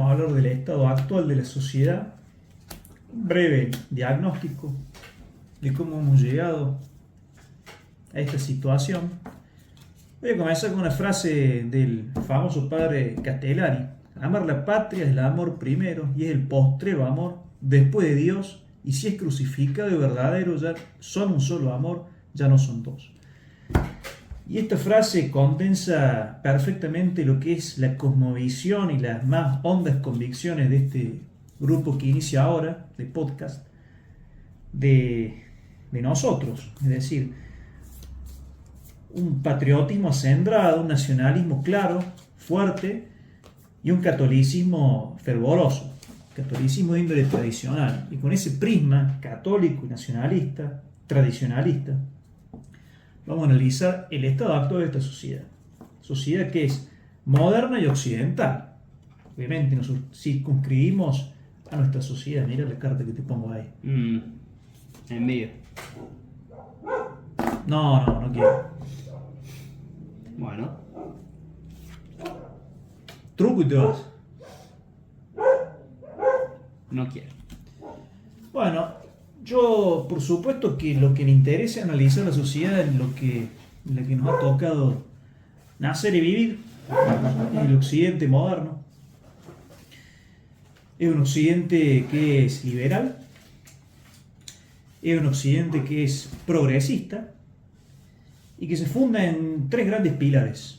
vamos a hablar del estado actual de la sociedad, un breve diagnóstico de cómo hemos llegado a esta situación. Voy a comenzar con una frase del famoso padre Castellari: amar la patria es el amor primero y es el postrero amor después de Dios, y si es crucificado y verdadero ya son un solo amor, ya no son dos. Y esta frase condensa perfectamente lo que es la cosmovisión y las más hondas convicciones de este grupo que inicia ahora, de podcast, de nosotros. Es decir, un patriotismo acendrado, un nacionalismo claro, fuerte, y un catolicismo fervoroso, catolicismo de índole tradicional. Y con ese prisma católico y nacionalista, tradicionalista, vamos a analizar el estado actual de esta sociedad que es moderna y occidental. Obviamente nos circunscribimos a nuestra sociedad. Mira la carta que te pongo ahí. Envidia. No quiero. Bueno. Truco y te vas. No quiero. Bueno, yo por supuesto que lo que me interesa es analizar la sociedad en la que nos ha tocado nacer y vivir, en el occidente moderno. Es un occidente que es liberal, es un occidente que es progresista y que se funda en tres grandes pilares.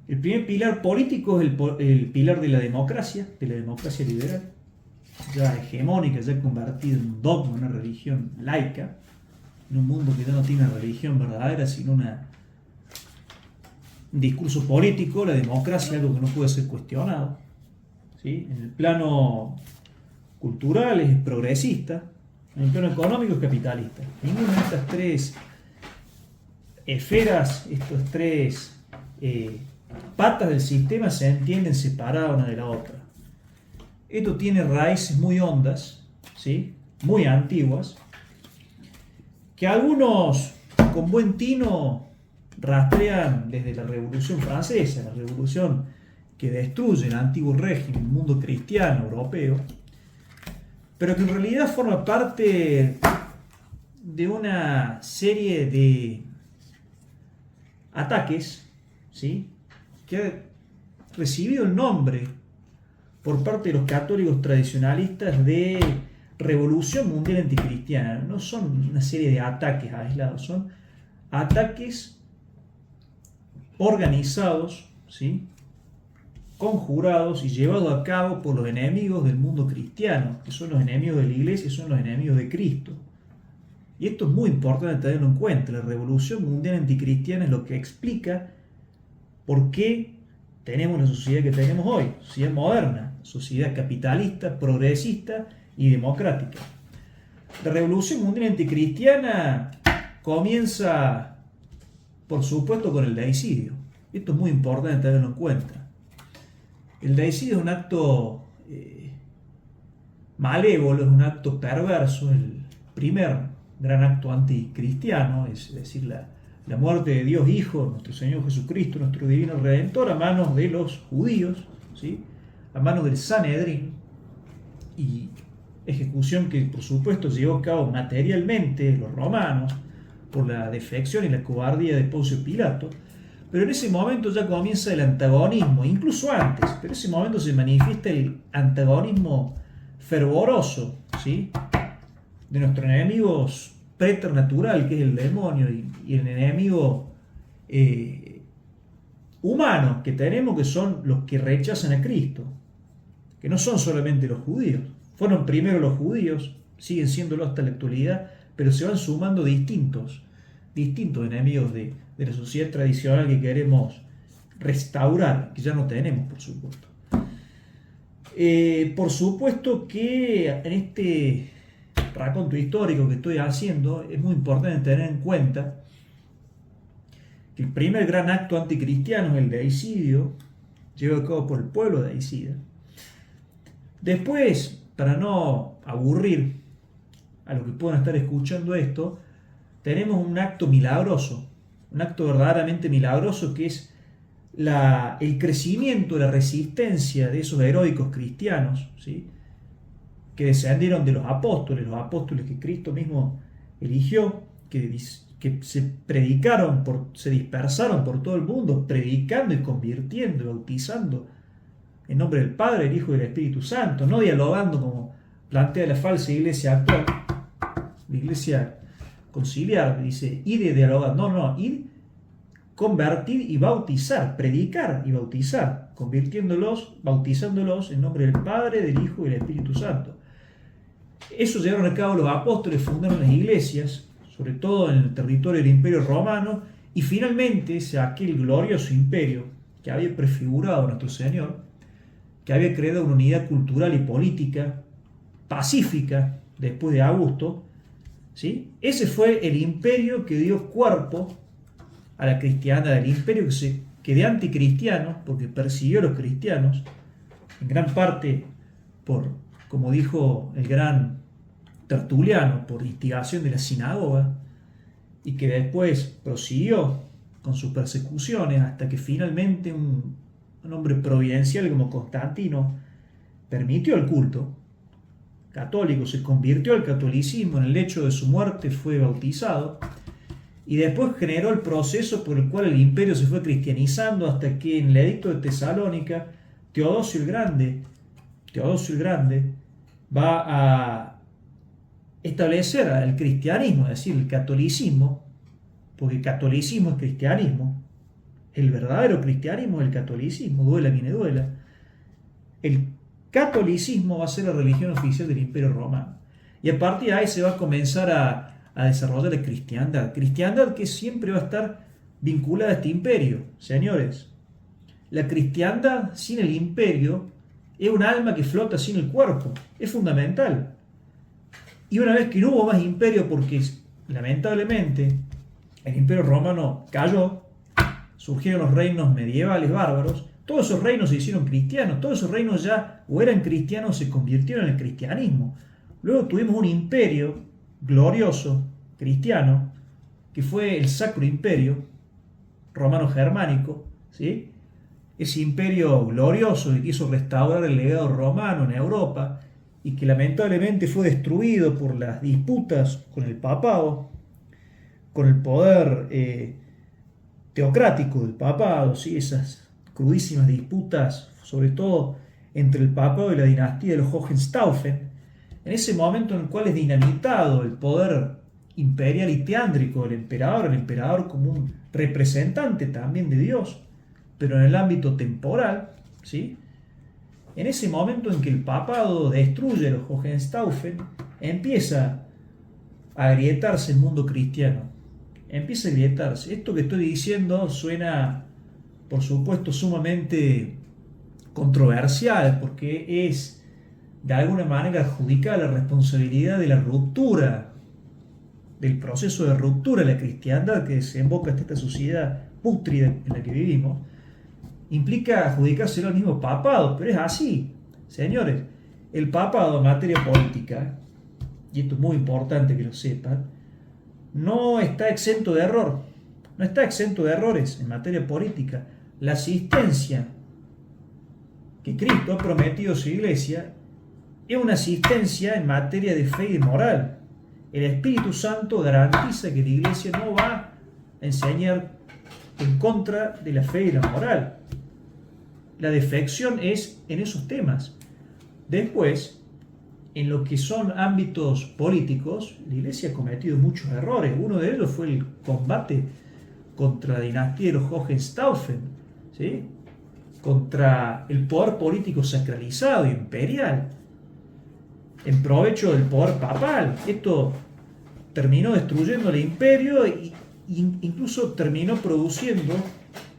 El primer pilar político es el pilar de la democracia liberal, ya hegemónica, ya convertida en un dogma, una religión laica, en un mundo que ya no tiene una religión verdadera, sino un discurso político. La democracia es algo que no puede ser cuestionado, ¿sí? En el plano cultural es progresista, en el plano económico es capitalista. Ninguna de estas tres esferas, estos tres patas del sistema se entienden separadas una de la otra. Esto tiene raíces muy hondas, ¿sí? Muy antiguas, que algunos con buen tino rastrean desde la Revolución Francesa, la revolución que destruye el antiguo régimen, el mundo cristiano europeo, pero que en realidad forma parte de una serie de ataques, ¿sí? Que ha recibido el nombre por parte de los católicos tradicionalistas de revolución mundial anticristiana. No son una serie de ataques aislados, son ataques organizados, ¿sí? Conjurados y llevados a cabo por los enemigos del mundo cristiano, que son los enemigos de la iglesia, son los enemigos de Cristo. Y esto es muy importante tenerlo en cuenta. La revolución mundial anticristiana es lo que explica por qué tenemos la sociedad que tenemos hoy, sociedad moderna, sociedad capitalista, progresista y democrática. La revolución mundial anticristiana comienza, por supuesto, con el deicidio. Esto es muy importante tenerlo en cuenta. El deicidio es un acto malévolo, es un acto perverso, el primer gran acto anticristiano, es decir, la muerte de Dios Hijo, nuestro Señor Jesucristo, nuestro Divino Redentor, a manos de los judíos, ¿sí? A manos del Sanedrín, y ejecución que por supuesto llevó a cabo materialmente los romanos por la defección y la cobardía de Poncio Pilato. Pero en ese momento ya comienza el antagonismo, incluso antes, pero en ese momento se manifiesta el antagonismo fervoroso, ¿sí? De nuestros enemigos preternatural, que es el demonio, y el enemigo humano que tenemos, que son los que rechazan a Cristo, que no son solamente los judíos. Fueron primero los judíos, siguen siéndolo hasta la actualidad, pero se van sumando distintos enemigos de la sociedad tradicional que queremos restaurar, que ya no tenemos, por supuesto. Por supuesto que en este raconto histórico que estoy haciendo es muy importante tener en cuenta que el primer gran acto anticristiano es el deicidio, llevado a cabo por el pueblo deicida. Después, para no aburrir a los que puedan estar escuchando esto, tenemos un acto milagroso, un acto verdaderamente milagroso, que es el crecimiento, la resistencia de esos heroicos cristianos, ¿sí? Que descendieron de los apóstoles que Cristo mismo eligió, que se predicaron, se dispersaron por todo el mundo, predicando y convirtiendo y bautizando en nombre del Padre, del Hijo y del Espíritu Santo, no dialogando como plantea la falsa iglesia actual, la iglesia conciliar, dice, ir y dialogar, no, ir, convertir y bautizar, predicar y bautizar, bautizándolos en nombre del Padre, del Hijo y del Espíritu Santo. Eso llevaron a cabo los apóstoles, fundaron las iglesias, sobre todo en el territorio del Imperio Romano, y finalmente aquel glorioso imperio que había prefigurado a nuestro Señor, que había creado una unidad cultural y política pacífica después de Augusto, ¿sí? Ese fue el imperio que dio cuerpo a la cristiandad, el imperio que de anticristianos, porque persiguió a los cristianos, en gran parte como dijo el gran Tertuliano, por instigación de la sinagoga, y que después prosiguió con sus persecuciones hasta que finalmente un hombre providencial como Constantino permitió el culto católico, se convirtió al catolicismo, en el hecho de su muerte fue bautizado, y después generó el proceso por el cual el imperio se fue cristianizando hasta que en el edicto de Tesalónica Teodosio el Grande va a establecer el cristianismo, es decir, el catolicismo, porque catolicismo es cristianismo, el verdadero cristianismo es el catolicismo, duela quien le duela. El catolicismo va a ser la religión oficial del Imperio Romano, y a partir de ahí se va a comenzar a desarrollar la cristiandad que siempre va a estar vinculada a este imperio. Señores, la cristiandad sin el imperio es un alma que flota sin el cuerpo, es fundamental. Y una vez que no hubo más imperio, porque lamentablemente el Imperio Romano cayó, surgieron los reinos medievales bárbaros, todos esos reinos se hicieron cristianos, todos esos reinos ya o eran cristianos o se convirtieron en el cristianismo. Luego tuvimos un imperio glorioso, cristiano, que fue el Sacro Imperio Romano-Germánico, ¿sí? Ese imperio glorioso que quiso restaurar el legado romano en Europa y que lamentablemente fue destruido por las disputas con el papado, con el poder teocrático del papado, ¿sí? Esas crudísimas disputas, sobre todo entre el papado y la dinastía de los Hohenstaufen, en ese momento en el cual es dinamitado el poder imperial y teándrico del emperador, el emperador como un representante también de Dios, pero en el ámbito temporal, ¿sí? En ese momento en que el papado destruye a los Hohenstaufen, empieza a agrietarse el mundo cristiano. Empieza a agrietarse. Esto que estoy diciendo suena, por supuesto, sumamente controversial, porque es, de alguna manera, adjudicar la responsabilidad de la ruptura, del proceso de ruptura de la cristiandad que desemboca en esta sociedad pútrida en la que vivimos, implica adjudicárselo al mismo papado, pero es así, señores. El papado en materia política, y esto es muy importante que lo sepan, no está exento de error, no está exento de errores en materia política. La asistencia que Cristo ha prometido a su iglesia es una asistencia en materia de fe y de moral. El Espíritu Santo garantiza que la iglesia no va a enseñar en contra de la fe y la moral. La defección es en esos temas. Después, en lo que son ámbitos políticos, la iglesia ha cometido muchos errores. Uno de ellos fue el combate contra la dinastía de los Hohenstaufen, ¿sí? Contra el poder político sacralizado, imperial, en provecho del poder papal. Esto terminó destruyendo el imperio e incluso terminó produciendo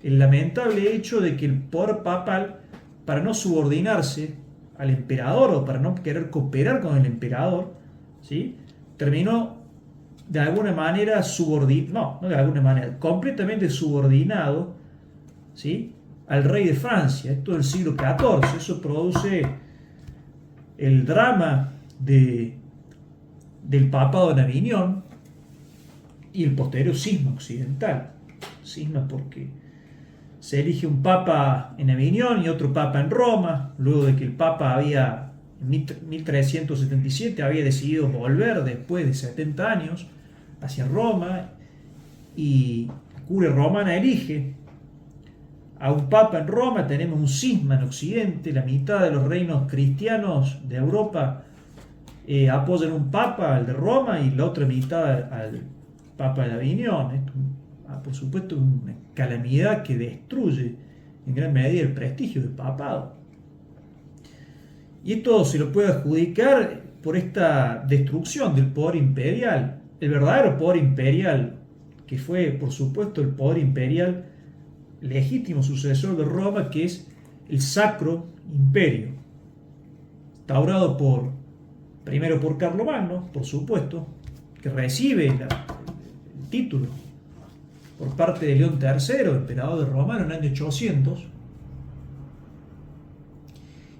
el lamentable hecho de que el poder papal, para no subordinarse al emperador o para no querer cooperar con el emperador, ¿sí? Terminó de alguna manera completamente subordinado, ¿sí? Al rey de Francia. Esto del siglo XIV. Eso produce el drama del papado en Aviñón y el posterior cisma occidental. Cisma porque se elige un papa en Aviñón y otro papa en Roma, luego de que el papa en 1377 había decidido volver después de 70 años hacia Roma, y la curia romana elige a un papa en Roma. Tenemos un cisma en Occidente, la mitad de los reinos cristianos de Europa apoyan un papa, al de Roma, y la otra mitad al papa de Aviñón. Esto, por supuesto, es una calamidad que destruye en gran medida el prestigio del papado. Y esto se lo puede adjudicar por esta destrucción del poder imperial. El verdadero poder imperial, que fue, por supuesto, el poder imperial legítimo sucesor de Roma, que es el Sacro Imperio, instaurado primero por Carlomagno, por supuesto, que recibe el título por parte de León III, emperador de Roma, en el año 800,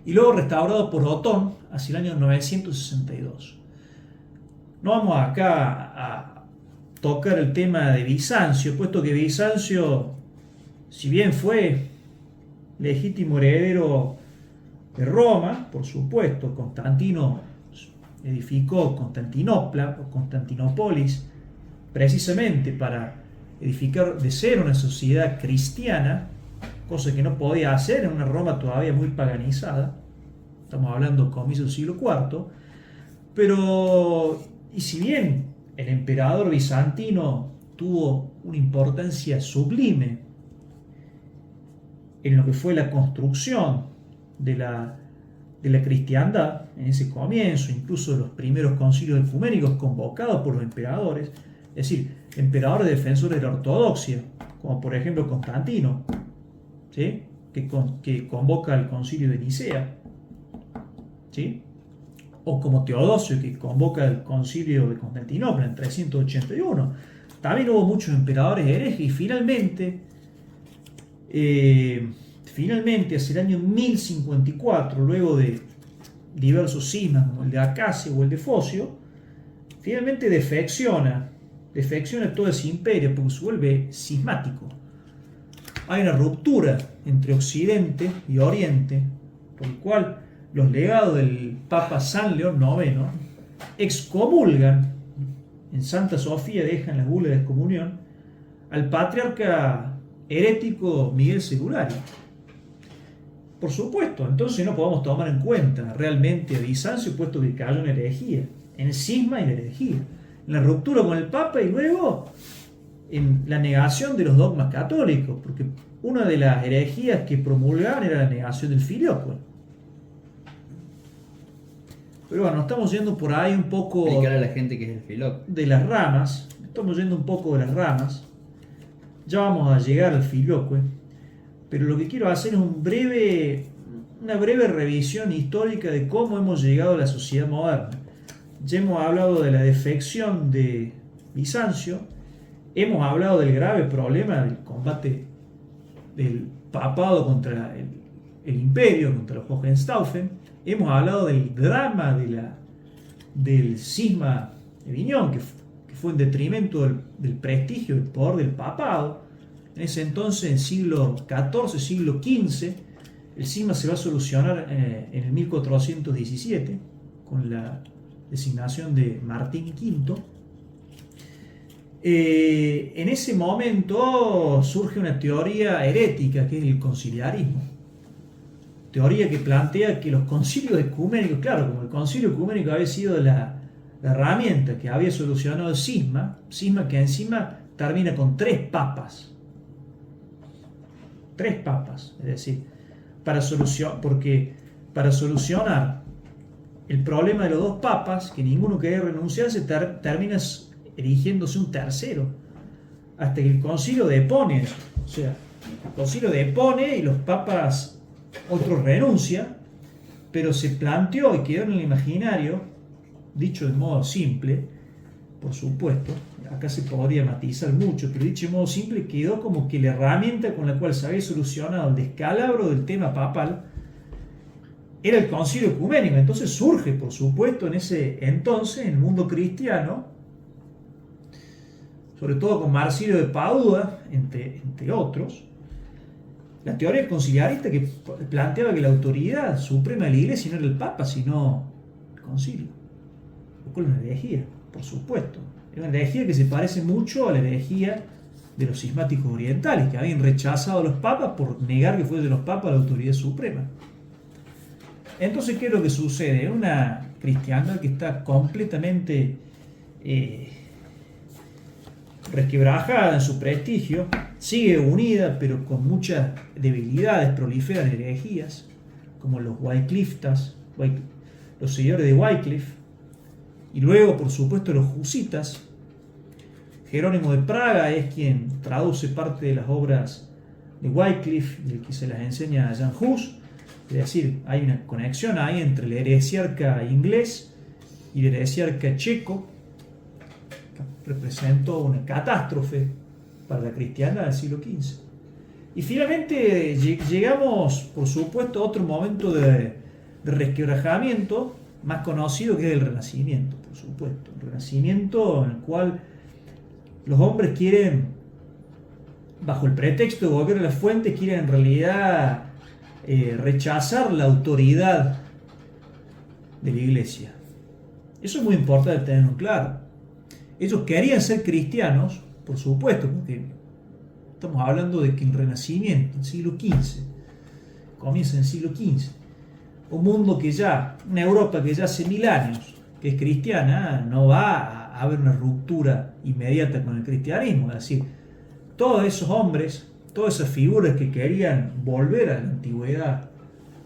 y luego restaurado por Otón hacia el año 962. No vamos acá a tocar el tema de Bizancio, puesto que Bizancio, si bien fue legítimo heredero de Roma, por supuesto, Constantino edificó Constantinopla o Constantinópolis precisamente para edificar de cero una sociedad cristiana, cosa que no podía hacer en una Roma todavía muy paganizada. Estamos hablando comienzo del siglo IV. Pero, y si bien el emperador bizantino tuvo una importancia sublime en lo que fue la construcción de la cristiandad, en ese comienzo, incluso los primeros concilios ecuménicos convocados por los emperadores, es decir, emperadores defensores de la ortodoxia, como por ejemplo Constantino, ¿sí? que convoca al concilio de Nicea, ¿sí? O como Teodosio, que convoca el concilio de Constantinopla en 381. También hubo muchos emperadores herejes, y finalmente, hacia el año 1054, luego de diversos cismas como el de Acacio o el de Focio, finalmente defecciona todo ese imperio porque se vuelve cismático. Hay una ruptura entre Occidente y Oriente, por el cual los legados del Papa San León IX excomulgan, en Santa Sofía dejan las bulas de excomunión, al patriarca herético Miguel Celulario. Por supuesto, entonces no podemos tomar en cuenta realmente a Bizancio, puesto que cayó en herejía, en el cisma y la herejía, en la ruptura con el Papa y luego en la negación de los dogmas católicos, porque una de las herejías que promulgaban era la negación del filioque. Pero bueno, estamos yendo por ahí un poco explicar a la gente qué es el filioque. de las ramas, estamos yendo un poco de las ramas, ya vamos a llegar al filioque, pero lo que quiero hacer es una breve revisión histórica de cómo hemos llegado a la sociedad moderna. Ya hemos hablado de la defección de Bizancio, hemos hablado del grave problema del combate del papado contra el imperio, contra los Hohenstaufen, hemos hablado del drama del cisma de Aviñón, que fue en detrimento del prestigio, del poder del papado. En ese entonces, en siglo XIV, siglo XV, el cisma se va a solucionar en el 1417 con la designación de Martín V. En ese momento surge una teoría herética que es el conciliarismo. Teoría que plantea que los concilios ecuménicos, claro, como el concilio ecuménico había sido la herramienta que había solucionado el cisma que encima termina con tres papas, es decir, para solucionar el problema de los dos papas, que ninguno quería renunciarse, termina erigiéndose un tercero, hasta que el concilio depone. O sea, el concilio depone y los papas, otros renuncian, pero se planteó y quedó en el imaginario, dicho de modo simple, por supuesto, acá se podría matizar mucho, pero dicho de modo simple, quedó como que la herramienta con la cual se había solucionado el descalabro del tema papal era el concilio ecuménico. Entonces surge, por supuesto, en ese entonces, en el mundo cristiano, sobre todo con Marsilio de Padua, entre otros, la teoría conciliarista que planteaba que la autoridad suprema de la Iglesia no era el Papa, sino el concilio. Lo cual es una herejía, por supuesto. Es una herejía que se parece mucho a la herejía de los cismáticos orientales, que habían rechazado a los papas por negar que fuesen los papas la autoridad suprema. Entonces, ¿qué es lo que sucede? Una cristiandad que está completamente resquebrajada en su prestigio, sigue unida, pero con muchas debilidades, proliferan herejías, como los Wycliftas, los seguidores de Wycliffe, y luego, por supuesto, los husitas. Jerónimo de Praga es quien traduce parte de las obras de Wycliffe, del que se las enseña a Jan Hus. Es decir, hay una conexión ahí entre el heresiarca inglés y el heresiarca checo, que representó una catástrofe para la cristiandad del siglo XV. Y finalmente llegamos, por supuesto, a otro momento de resquebrajamiento más conocido, que es el Renacimiento, por supuesto. El Renacimiento en el cual los hombres quieren, bajo el pretexto de volver a la fuente, quieren en realidad rechazar la autoridad de la Iglesia. Eso es muy importante tenerlo claro. Ellos querían ser cristianos, por supuesto, porque estamos hablando de que el Renacimiento, el siglo XV, comienza en el siglo XV. Un mundo que ya, una Europa que ya hace 1000 años que es cristiana, no va a haber una ruptura inmediata con el cristianismo. Es decir, todos esos hombres, todas esas figuras que querían volver a la antigüedad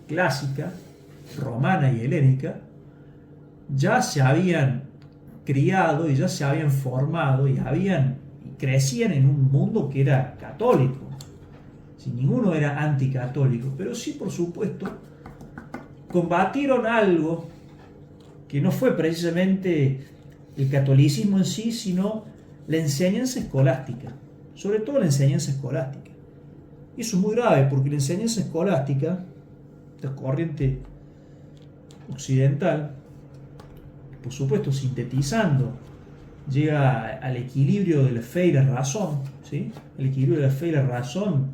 clásica, romana y helénica, ya se habían criado y ya se habían formado y crecían en un mundo que era católico. Si ninguno era anticatólico, pero sí, por supuesto, combatieron algo que no fue precisamente el catolicismo en sí, sino la enseñanza escolástica, sobre todo la enseñanza escolástica. Y eso es muy grave, porque la enseñanza escolástica, la corriente occidental, por supuesto sintetizando, llega al equilibrio de la fe y la razón, ¿sí? El equilibrio de la fe y la razón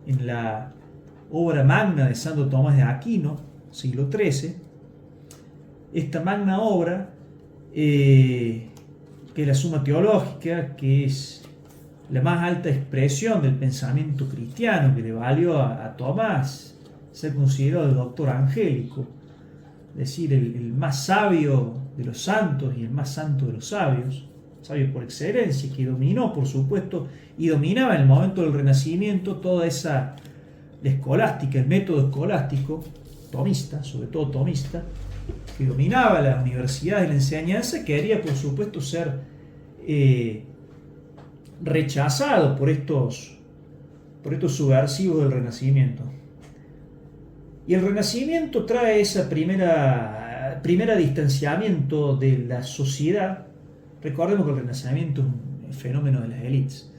en la obra magna de Santo Tomás de Aquino, siglo XIII. Esta magna obra, que es la Suma Teológica, que es la más alta expresión del pensamiento cristiano, que le valió a Tomás ser considerado el doctor angélico, es decir, el más sabio de los santos y el más santo de los sabios, sabio por excelencia, que dominó, por supuesto, y dominaba en el momento del Renacimiento toda esa escolástica, el método escolástico, tomista, sobre todo tomista, que dominaba la universidad de la enseñanza, quería, por supuesto, ser rechazado por estos subversivos del Renacimiento. Y el Renacimiento trae ese primer distanciamiento de la sociedad. Recordemos que el Renacimiento es un fenómeno de las élites,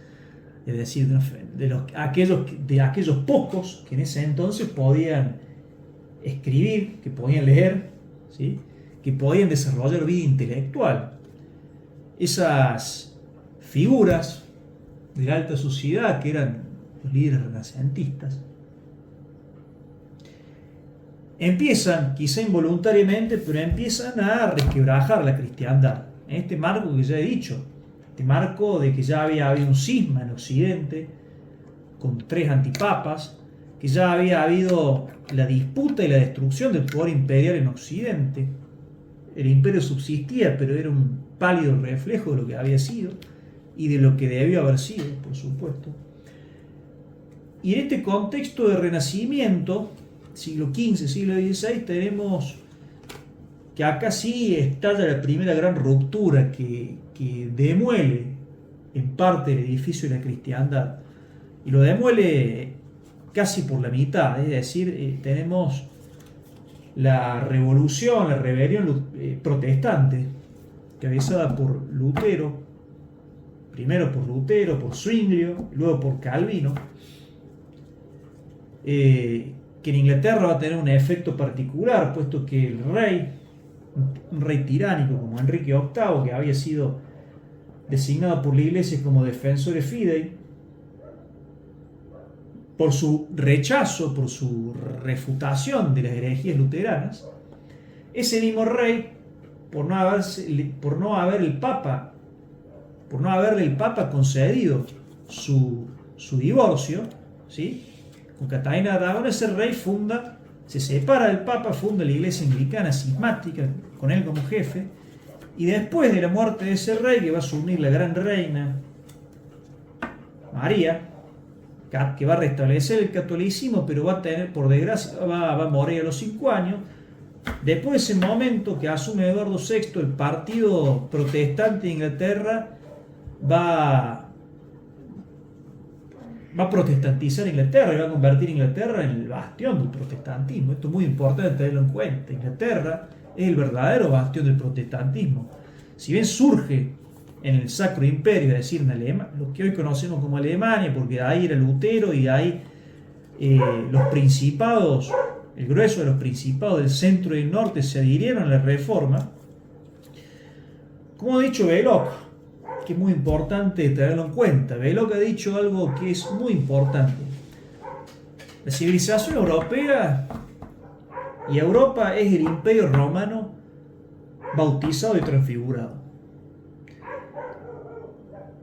es decir, de aquellos pocos que en ese entonces podían escribir, que podían leer, ¿sí? Que podían desarrollar vida intelectual. Esas figuras de la alta sociedad, que eran los líderes renacentistas, empiezan, quizá involuntariamente, pero empiezan a resquebrajar la cristiandad. En este marco que ya he dicho, este marco de que ya había habido un cisma en Occidente, con 3 antipapas, que ya había habido la disputa y la destrucción del poder imperial en Occidente. El imperio subsistía, pero era un pálido reflejo de lo que había sido y de lo que debió haber sido, por supuesto. Y en este contexto de renacimiento, siglo XV, siglo XVI, tenemos que acá sí estalla la primera gran ruptura que demuele en parte el edificio de la cristiandad, y lo demuele casi por la mitad. Es decir, tenemos la revolución, la rebelión protestante, cabezada por Lutero, primero por Lutero, por Zwinglio, luego por Calvino, que en Inglaterra va a tener un efecto particular, puesto que el rey, un rey tiránico como Enrique VIII, que había sido designado por la Iglesia como defensor fidei, por su rechazo, por su refutación de las herejías luteranas, ese mismo rey, por no haberle el Papa concedido su divorcio, ¿sí? Con Catalina de Aragón, ese rey se separa del Papa, funda la iglesia anglicana cismática, con él como jefe, y después de la muerte de ese rey, que va a asumir la gran reina María, que va a restablecer el catolicismo, pero va a tener, por desgracia, va a morir a los 5 años. Después de ese momento que asume Eduardo VI, el partido protestante de Inglaterra va a protestantizar Inglaterra y va a convertir Inglaterra en el bastión del protestantismo. Esto es muy importante tenerlo en cuenta. Inglaterra es el verdadero bastión del protestantismo. Si bien surge en el Sacro Imperio, es decir, en Alemania, lo que hoy conocemos como Alemania, porque de ahí era Lutero y de ahí los principados, el grueso de los principados del centro y del norte se adhirieron a la Reforma. Como ha dicho Belloc, que es muy importante tenerlo en cuenta, Belloc ha dicho algo que es muy importante. La civilización europea y Europa es el Imperio Romano bautizado y transfigurado.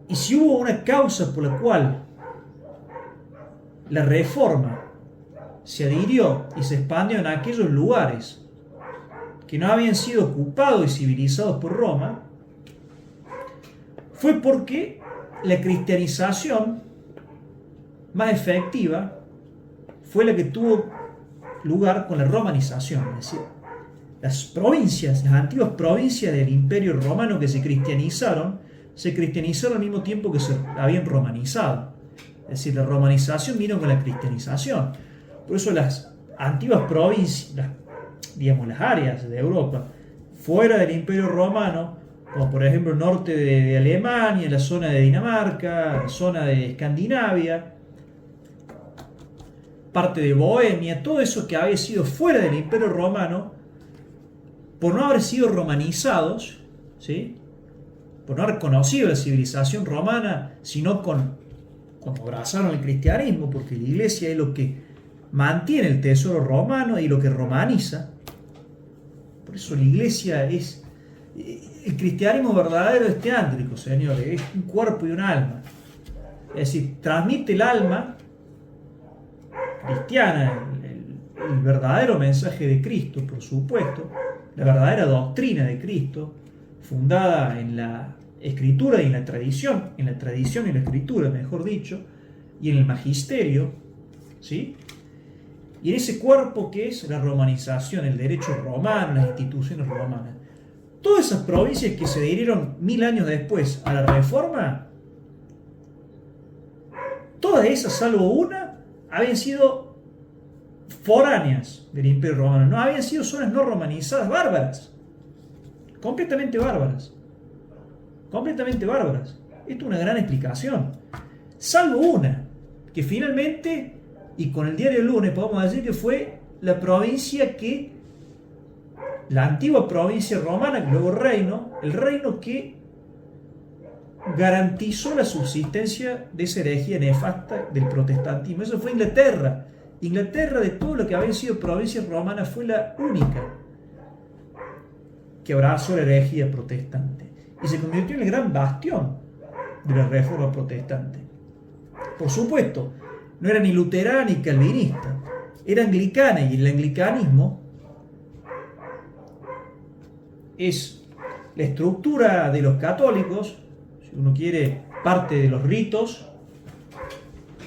Y si hubo una causa por la cual la Reforma se adhirió y se expandió en aquellos lugares que no habían sido ocupados y civilizados por Roma, fue porque la cristianización más efectiva fue la que tuvo lugar con la romanización, es decir, las antiguas provincias del Imperio Romano que se cristianizaron al mismo tiempo que se habían romanizado. Es decir, la romanización vino con la cristianización. Por eso las antiguas provincias, las áreas de Europa fuera del Imperio Romano, como por ejemplo el norte de Alemania, la zona de Dinamarca, la zona de Escandinavia, parte de Bohemia, todo eso que había sido fuera del Imperio Romano, por no haber sido romanizados, ¿sí? Por no haber conocido la civilización romana, sino cuando abrazaron el cristianismo, porque la iglesia es lo que mantiene el tesoro romano y lo que romaniza. Por eso la iglesia es... El cristianismo verdadero es teántrico, señores, es un cuerpo y un alma. Es decir, transmite el alma cristiana, el verdadero mensaje de Cristo, por supuesto, la verdadera doctrina de Cristo, fundada en la escritura y en la tradición y la escritura, mejor dicho, y en el magisterio, ¿sí? Y en ese cuerpo que es la romanización, el derecho romano, las instituciones romanas. Todas esas provincias que se adhirieron 1000 años después a la Reforma, todas esas, salvo una, habían sido foráneas del Imperio Romano, no habían sido zonas no romanizadas, bárbaras, completamente bárbaras. Esto es una gran explicación, salvo una, que finalmente, y con el diario del lunes podemos decir que fue la provincia que, la antigua provincia romana, que luego el reino que garantizó la subsistencia de esa herejía nefasta del protestantismo. Eso fue Inglaterra. Inglaterra, de todo lo que habían sido provincias romanas, fue la única que abrazó la herejía protestante y se convirtió en el gran bastión de la Reforma protestante. Por supuesto, no era ni luterana ni calvinista, era anglicana, y el anglicanismo es la estructura de los católicos, si uno quiere, parte de los ritos,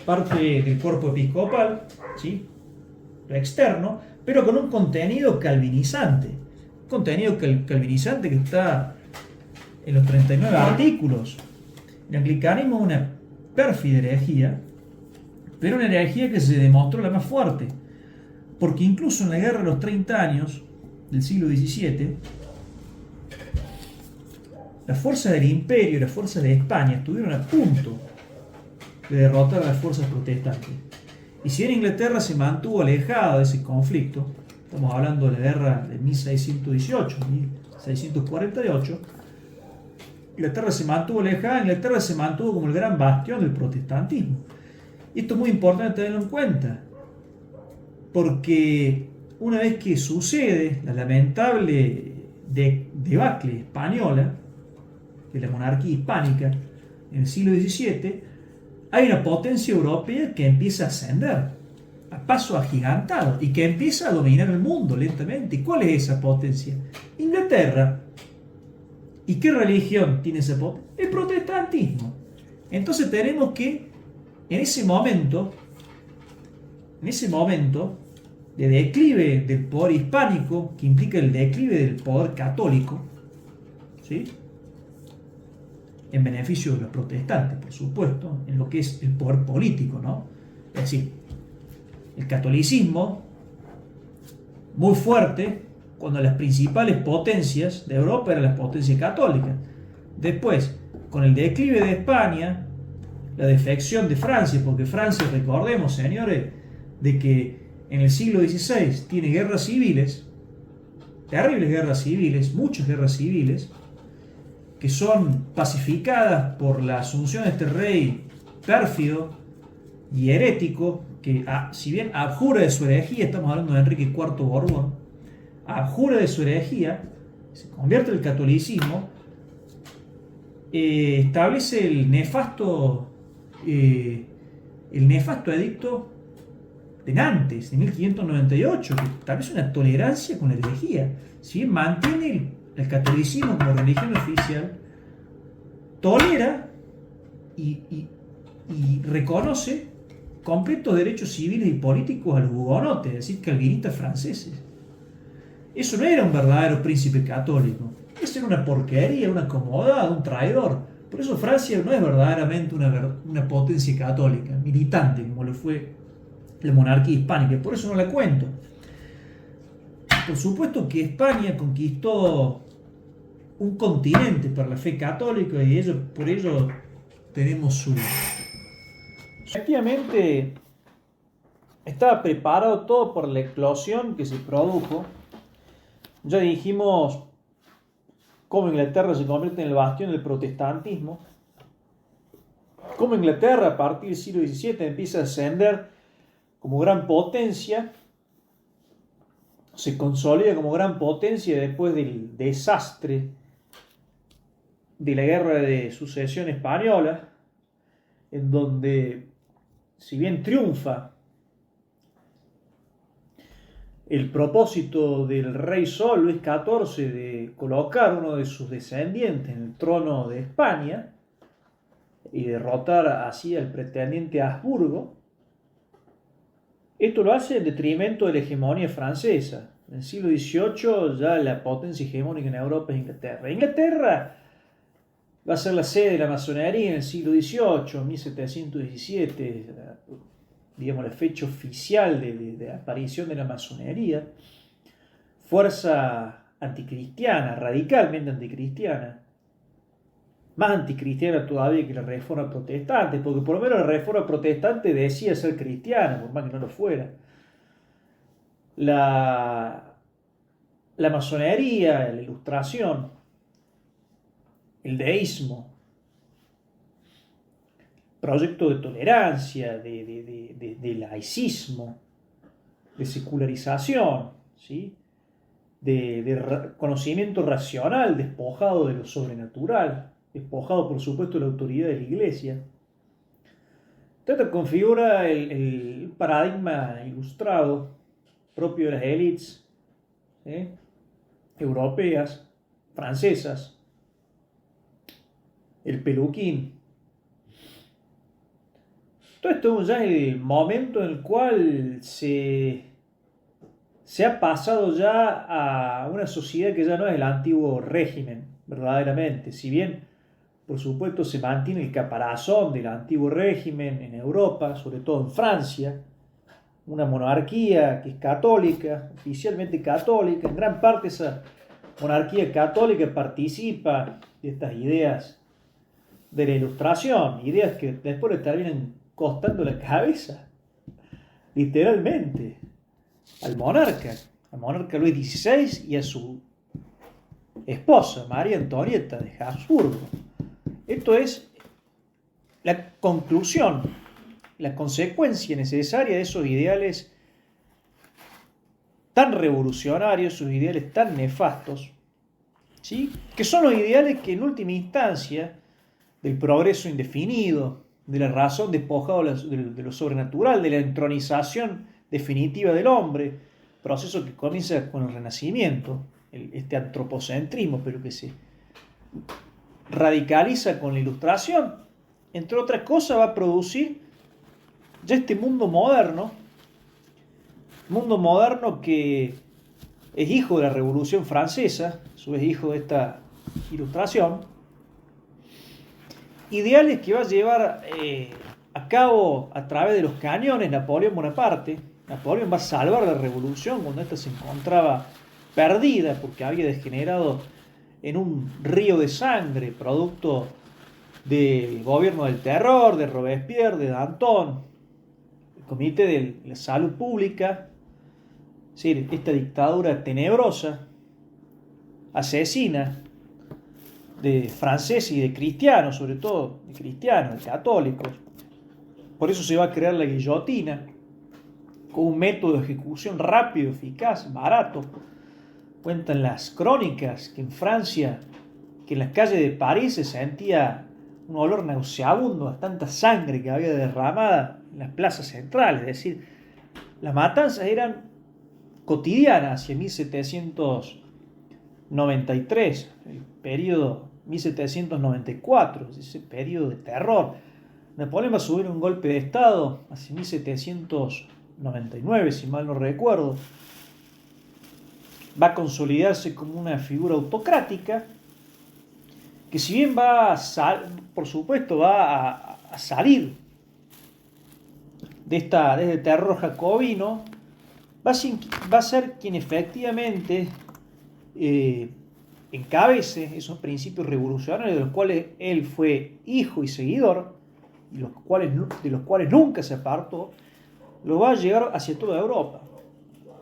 parte del cuerpo episcopal, ¿sí? Lo externo, pero con un contenido calvinizante. Contenido calvinizante que está en los 39 artículos. El anglicanismo es una pérfida herejía, pero una herejía que se demostró la más fuerte, porque incluso en la guerra de los 30 años del siglo XVII, las fuerzas del imperio y las fuerzas de España estuvieron a punto de derrotar a las fuerzas protestantes. Y si bien Inglaterra se mantuvo alejada de ese conflicto, estamos hablando de la guerra de 1618, 1648, Inglaterra se mantuvo alejada, Inglaterra se mantuvo como el gran bastión del protestantismo. Y esto es muy importante tenerlo en cuenta, porque una vez que sucede la lamentable debacle española, de la monarquía hispánica, en el siglo XVII, hay una potencia europea que empieza a ascender a paso agigantado y que empieza a dominar el mundo lentamente. ¿Y cuál es esa potencia? Inglaterra. ¿Y qué religión tiene esa potencia? El protestantismo. Entonces tenemos que, en ese momento de declive del poder hispánico, que implica el declive del poder católico, ¿sí?, en beneficio de los protestantes, por supuesto, en lo que es el poder político, ¿no? Es decir, el catolicismo, muy fuerte, cuando las principales potencias de Europa eran las potencias católicas. Después, con el declive de España, la defección de Francia, porque Francia, recordemos, señores, de que en el siglo XVI tiene guerras civiles, terribles guerras civiles, muchas guerras civiles, que son pacificadas por la asunción de este rey pérfido y herético, que si bien abjura de su herejía, estamos hablando de Enrique IV Borbón, abjura de su herejía, se convierte al catolicismo, establece el nefasto edicto de Nantes, de 1598, que establece una tolerancia con la herejía. Si bien mantiene el catolicismo como religión oficial, tolera y reconoce completos derechos civiles y políticos a los hugonotes, es decir, calvinistas franceses. Eso no era un verdadero príncipe católico, eso era una porquería, un acomodado, un traidor. Por eso Francia no es verdaderamente una potencia católica, militante, como lo fue la monarquía hispánica, por eso no la cuento. Por supuesto que España conquistó un continente para la fe católica y por ello tenemos su... Efectivamente, estaba preparado todo por la eclosión que se produjo. Ya dijimos cómo Inglaterra se convierte en el bastión del protestantismo, cómo Inglaterra a partir del siglo XVII empieza a ascender como gran potencia, se consolida como gran potencia después del desastre de la guerra de sucesión española, en donde, si bien triunfa el propósito del rey Sol Luis XIV de colocar uno de sus descendientes en el trono de España y derrotar así al pretendiente Habsburgo, esto lo hace en detrimento de la hegemonía francesa. En el siglo XVIII ya la potencia hegemónica en Europa es Inglaterra. Inglaterra va a ser la sede de la masonería en el siglo XVIII, 1717, digamos la fecha oficial de aparición de la masonería. Fuerza anticristiana, radicalmente anticristiana. Más anticristiana todavía que la reforma protestante, porque por lo menos la reforma protestante decía ser cristiana, por más que no lo fuera. La masonería, la ilustración, el deísmo, proyecto de tolerancia, de laicismo, de secularización, ¿sí?, de conocimiento racional despojado de lo sobrenatural, despojado por supuesto de la autoridad de la Iglesia. Esto configura el paradigma ilustrado propio de las élites, ¿sí?, europeas, francesas, el peluquín. Todo esto ya es el momento en el cual se ha pasado ya a una sociedad que ya no es el antiguo régimen, verdaderamente. Si bien, por supuesto, se mantiene el caparazón del antiguo régimen en Europa, sobre todo en Francia, una monarquía que es católica, oficialmente católica. En gran parte esa monarquía católica participa de estas ideas de la Ilustración, ideas que después le terminan costando la cabeza, literalmente, al monarca Luis XVI y a su esposa, María Antonieta de Habsburgo. Esto es la conclusión la consecuencia necesaria de esos ideales tan revolucionarios, esos ideales tan nefastos, ¿sí? Que son los ideales que en última instancia del progreso indefinido, de la razón despojado de lo sobrenatural, de la entronización definitiva del hombre, proceso que comienza con el Renacimiento, este antropocentrismo, pero que se radicaliza con la Ilustración, entre otras cosas va a producir ya este mundo moderno que es hijo de la Revolución Francesa, a su vez hijo de esta Ilustración, ideales que va a llevar a cabo a través de los cañones Napoleón Bonaparte. Napoleón va a salvar la revolución cuando ésta se encontraba perdida porque había degenerado en un río de sangre, producto del gobierno del terror, de Robespierre, de Danton, el Comité de la Salud Pública, es decir, esta dictadura tenebrosa, asesina, de franceses y de cristianos, sobre todo de cristianos, de católicos. Por eso se va a crear la guillotina, con un método de ejecución rápido, eficaz, barato. Cuentan las crónicas que en Francia, que en las calles de París se sentía un olor nauseabundo a tanta sangre que había derramada en las plazas centrales. Es decir, las matanzas eran cotidianas hacia 1793, el periodo 1794, ese periodo de terror. Napoleón va a subir un golpe de Estado hacia 1799, si mal no recuerdo. Va a consolidarse como una figura autocrática que, si bien por supuesto va a salir de este terror jacobino, va a ser quien efectivamente encabece esos principios revolucionarios de los cuales él fue hijo y seguidor, y de los cuales nunca se apartó. Lo va a llevar hacia toda Europa.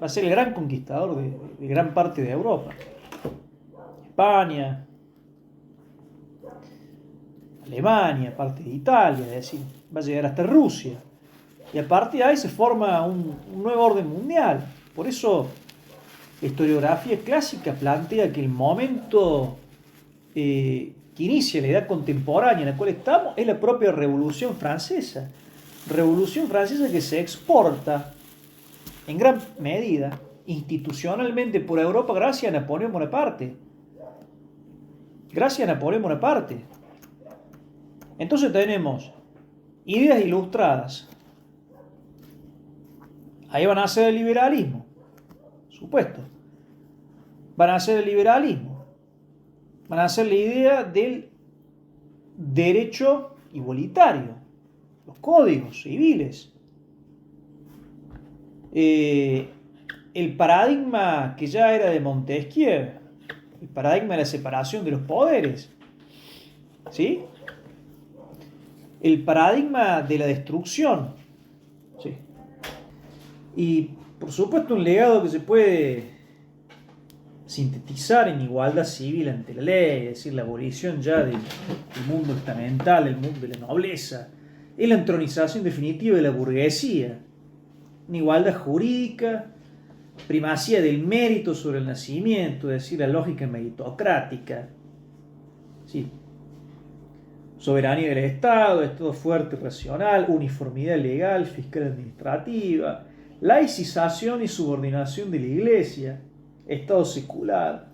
Va a ser el gran conquistador de gran parte de Europa. España, Alemania, parte de Italia, es decir, va a llegar hasta Rusia. Y a partir de ahí se forma un nuevo orden mundial. Por eso la historiografía clásica plantea que el momento que inicia la edad contemporánea en la cual estamos es la propia Revolución Francesa. Revolución Francesa que se exporta en gran medida institucionalmente por Europa gracias a Napoleón Bonaparte. Gracias a Napoleón Bonaparte. Entonces tenemos ideas ilustradas. Ahí van a ser el liberalismo, supuesto. Van a ser el liberalismo. Van a ser la idea del derecho igualitario, los códigos civiles. El paradigma que ya era de Montesquieu, el paradigma de la separación de los poderes, ¿sí? El paradigma de la destrucción, ¿sí? Y por supuesto un legado que se puede sintetizar en igualdad civil ante la ley, es decir, la abolición ya del mundo estamental, el mundo de la nobleza, es la entronización definitiva de la burguesía, una igualdad jurídica, primacía del mérito sobre el nacimiento, es decir, la lógica meritocrática, ¿sí? Soberanía del Estado fuerte y racional, uniformidad legal, fiscal administrativa, laicización y subordinación de la Iglesia, Estado secular,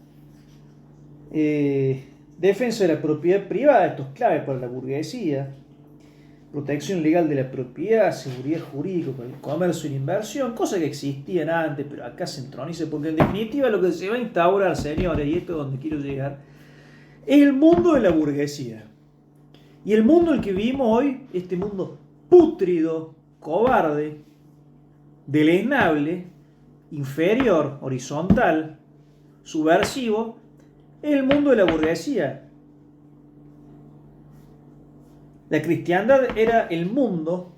defensa de la propiedad privada, esto es clave para la burguesía, protección legal de la propiedad, seguridad jurídica para el comercio y la inversión, cosas que existían antes, pero acá se entroniza, porque en definitiva lo que se va a instaurar, señores, y esto es donde quiero llegar, es el mundo de la burguesía. Y el mundo en el que vivimos hoy, este mundo pútrido, cobarde, deleznable, inferior, horizontal, subversivo, es el mundo de la burguesía. La cristiandad era el mundo,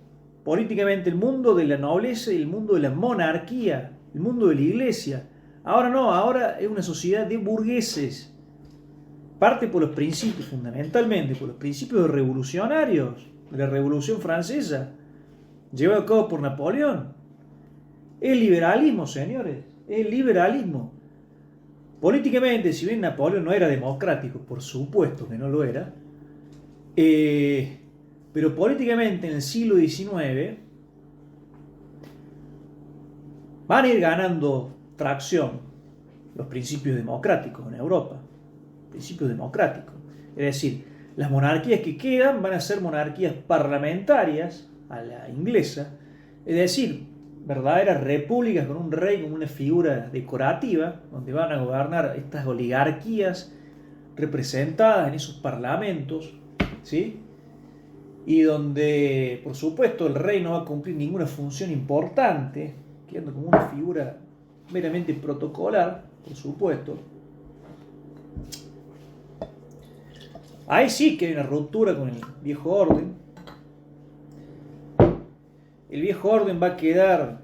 políticamente el mundo de la nobleza y el mundo de la monarquía, el mundo de la iglesia. Ahora no, ahora es una sociedad de burgueses. Parte por los principios, fundamentalmente, por los principios revolucionarios de la Revolución Francesa, llevado a cabo por Napoleón. El liberalismo, señores, el liberalismo. Políticamente, si bien Napoleón no era democrático, por supuesto que no lo era, pero políticamente en el siglo XIX van a ir ganando tracción los principios democráticos en Europa, principios democráticos. Es decir, las monarquías que quedan van a ser monarquías parlamentarias a la inglesa, es decir, verdaderas repúblicas con un rey como una figura decorativa, donde van a gobernar estas oligarquías representadas en esos parlamentos, ¿sí? Y donde, por supuesto, el rey no va a cumplir ninguna función importante, quedando como una figura meramente protocolar, por supuesto. Ahí sí que hay una ruptura con el viejo orden. El viejo orden va a quedar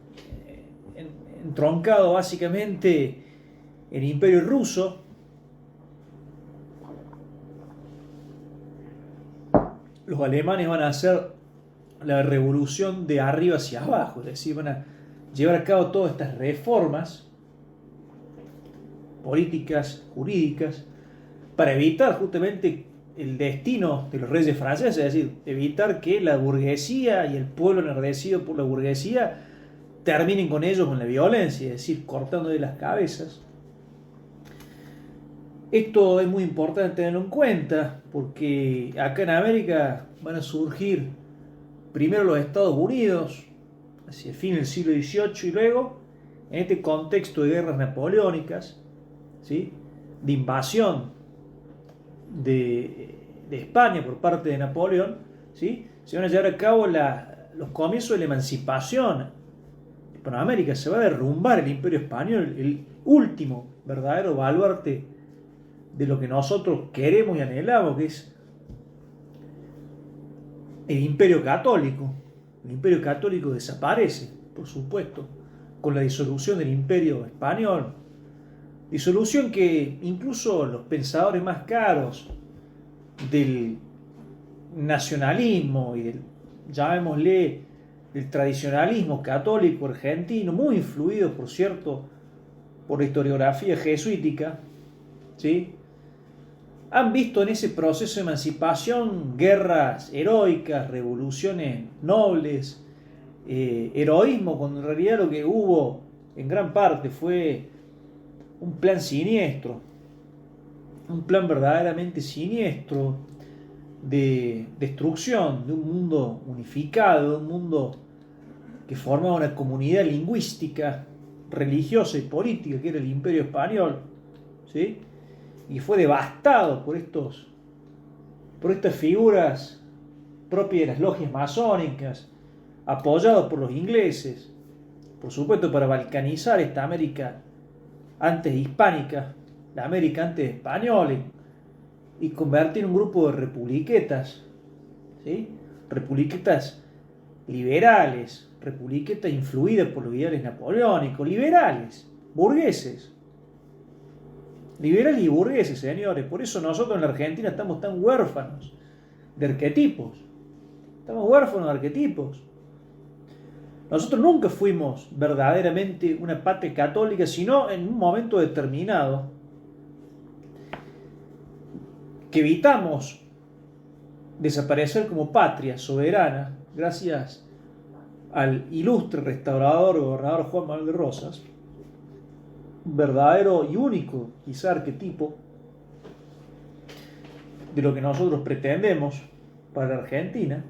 entroncado básicamente en el Imperio Ruso. Los alemanes van a hacer la revolución de arriba hacia abajo, es decir, van a llevar a cabo todas estas reformas políticas, jurídicas, para evitar justamente el destino de los reyes franceses, es decir, evitar que la burguesía y el pueblo enardecido por la burguesía terminen con ellos con la violencia, es decir, cortando de las cabezas. Esto es muy importante tenerlo en cuenta porque acá en América van a surgir primero los Estados Unidos hacia el fin del siglo XVIII y luego en este contexto de guerras napoleónicas, ¿sí?, de invasión de España por parte de Napoleón, ¿sí?, se van a llevar a cabo los comienzos de la emancipación. En América se va a derrumbar el Imperio Español, el último verdadero baluarte de lo que nosotros queremos y anhelamos, que es el Imperio Católico. El Imperio Católico desaparece, por supuesto, con la disolución del Imperio Español. Disolución que incluso los pensadores más caros del nacionalismo y del, llamémosle, del tradicionalismo católico argentino, muy influido, por cierto, por la historiografía jesuítica, ¿sí?, han visto en ese proceso de emancipación guerras heroicas, revoluciones nobles, heroísmo, cuando en realidad lo que hubo en gran parte fue un plan siniestro, un plan verdaderamente siniestro de destrucción de un mundo unificado, de un mundo que formaba una comunidad lingüística, religiosa y política que era el Imperio Español, ¿sí?, y fue devastado por estas figuras propias de las logias masónicas, apoyados por los ingleses, por supuesto para balcanizar esta América antes hispánica, la América antes española, y convertir en un grupo de republiquetas, ¿sí?, republiquetas liberales, republiquetas influidas por los ideales napoleónicos, liberales, burgueses. Liberales y burgueses, señores. Por eso nosotros en la Argentina estamos tan huérfanos de arquetipos. Estamos huérfanos de arquetipos. Nosotros nunca fuimos verdaderamente una patria católica, sino en un momento determinado que evitamos desaparecer como patria soberana gracias al ilustre restaurador gobernador Juan Manuel de Rosas, verdadero y único, quizá, arquetipo de lo que nosotros pretendemos para la Argentina,